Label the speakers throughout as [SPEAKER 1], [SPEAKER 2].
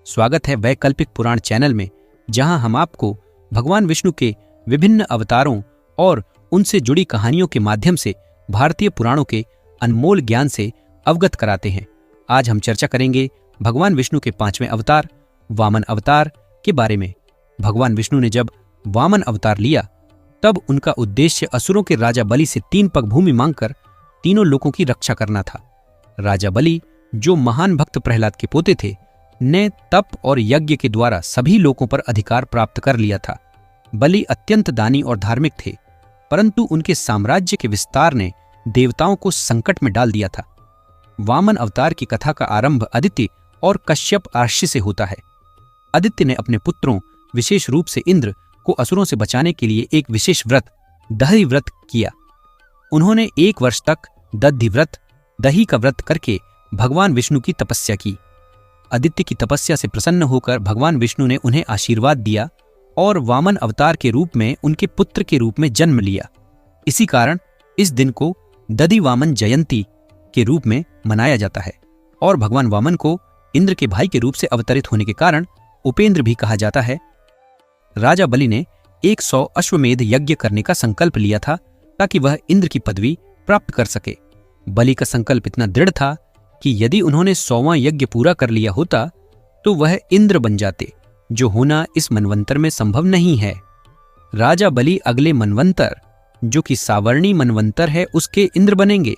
[SPEAKER 1] स्वागत है वैकल्पिक पुराण चैनल में, जहां हम आपको भगवान विष्णु के विभिन्न अवतारों और उनसे जुड़ी कहानियों के माध्यम से भारतीय पुराणों के अनमोल ज्ञान से अवगत कराते हैं। आज हम चर्चा करेंगे भगवान विष्णु के 5वें अवतार वामन अवतार के बारे में। भगवान विष्णु ने जब वामन अवतार लिया तब उनका उद्देश्य असुरों के राजा बलि से 3 पग भूमि मांगकर तीनों लोकों की रक्षा करना था। राजा बलि, जो महान भक्त प्रहलाद के पोते थे, ने तप और यज्ञ के द्वारा सभी लोकों पर अधिकार प्राप्त कर लिया था। बलि अत्यंत दानी और धार्मिक थे, परंतु उनके साम्राज्य के विस्तार ने देवताओं को संकट में डाल दिया था। वामन अवतार की कथा का आरंभ आदित्य और कश्यप आर्ष्य से होता है। आदित्य ने अपने पुत्रों, विशेष रूप से इंद्र को असुरों से बचाने के लिए एक विशेष व्रत, दही व्रत किया। उन्होंने 1 वर्ष तक दधि व्रत, दही का व्रत करके भगवान विष्णु की तपस्या की। आदित्य की तपस्या से प्रसन्न होकर भगवान विष्णु ने उन्हें आशीर्वाद दिया और वामन अवतार के रूप में उनके पुत्र के रूप में जन्म लिया। इसी कारण इस दिन को दधि वामन जयंती के रूप में मनाया जाता है और भगवान वामन को इंद्र के भाई के रूप से अवतरित होने के कारण उपेंद्र भी कहा जाता है। राजा बलि ने 100 अश्वमेध यज्ञ करने का संकल्प लिया था ताकि वह इंद्र की पदवी प्राप्त कर सके। बलि का संकल्प इतना दृढ़ था कि यदि उन्होंने 100वां यज्ञ पूरा कर लिया होता तो वह इंद्र बन जाते, जो होना इस मनवंतर में संभव नहीं है। राजा बलि अगले मनवंतर, जो कि सावर्णी मनवंतर है, उसके इंद्र बनेंगे।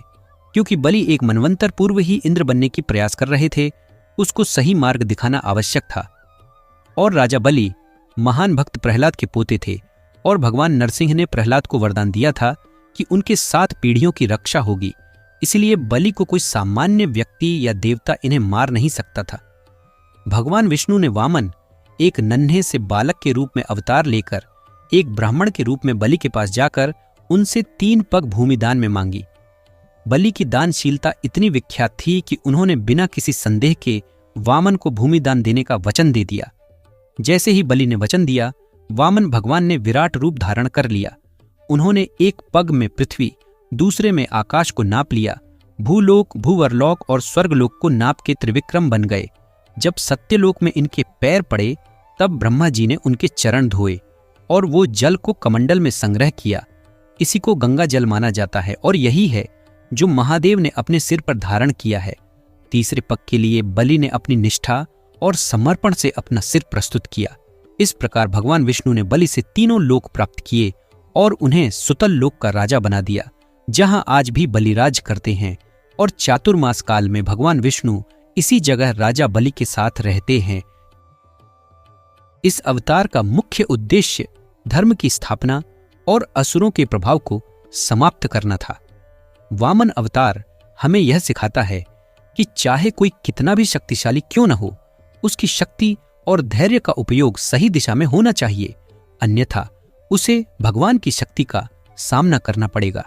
[SPEAKER 1] क्योंकि बलि एक मनवंतर पूर्व ही इंद्र बनने की प्रयास कर रहे थे, उसको सही मार्ग दिखाना आवश्यक था। और राजा बलि महान भक्त प्रहलाद के पोते थे और भगवान नरसिंह ने प्रहलाद को वरदान दिया था कि उनके 7 पीढ़ियों की रक्षा होगी। इसलिए बलि को कोई सामान्य व्यक्ति या देवता इन्हें मार नहीं सकता था। भगवान विष्णु ने वामन, एक नन्हे से बालक के रूप में अवतार लेकर एक ब्राह्मण के रूप में बलि के पास जाकर उनसे 3 पग भूमि दान में मांगी। बलि की दानशीलता इतनी विख्यात थी कि उन्होंने बिना किसी संदेह के वामन को भूमि दान देने का वचन दे दिया। जैसे ही बलि ने वचन दिया, वामन भगवान ने विराट रूप धारण कर लिया। उन्होंने एक पग में पृथ्वी, दूसरे में आकाश को नाप लिया। भूलोक, भूवरलोक और स्वर्गलोक को नाप के त्रिविक्रम बन गए। जब सत्यलोक में इनके पैर पड़े तब ब्रह्मा जी ने उनके चरण धोए और वो जल को कमंडल में संग्रह किया। इसी को गंगा जल माना जाता है और यही है जो महादेव ने अपने सिर पर धारण किया है। तीसरे पग के लिए बलि ने अपनी निष्ठा और समर्पण से अपना सिर प्रस्तुत किया। इस प्रकार भगवान विष्णु ने बलि से तीनों लोक प्राप्त किए और उन्हें सुतल लोक का राजा बना दिया, जहां आज भी बलिराज करते हैं। और चातुर्मास काल में भगवान विष्णु इसी जगह राजा बलि के साथ रहते हैं। इस अवतार का मुख्य उद्देश्य धर्म की स्थापना और असुरों के प्रभाव को समाप्त करना था। वामन अवतार हमें यह सिखाता है कि चाहे कोई कितना भी शक्तिशाली क्यों न हो, उसकी शक्ति और धैर्य का उपयोग सही दिशा में होना चाहिए, अन्यथा उसे भगवान की शक्ति का सामना करना पड़ेगा।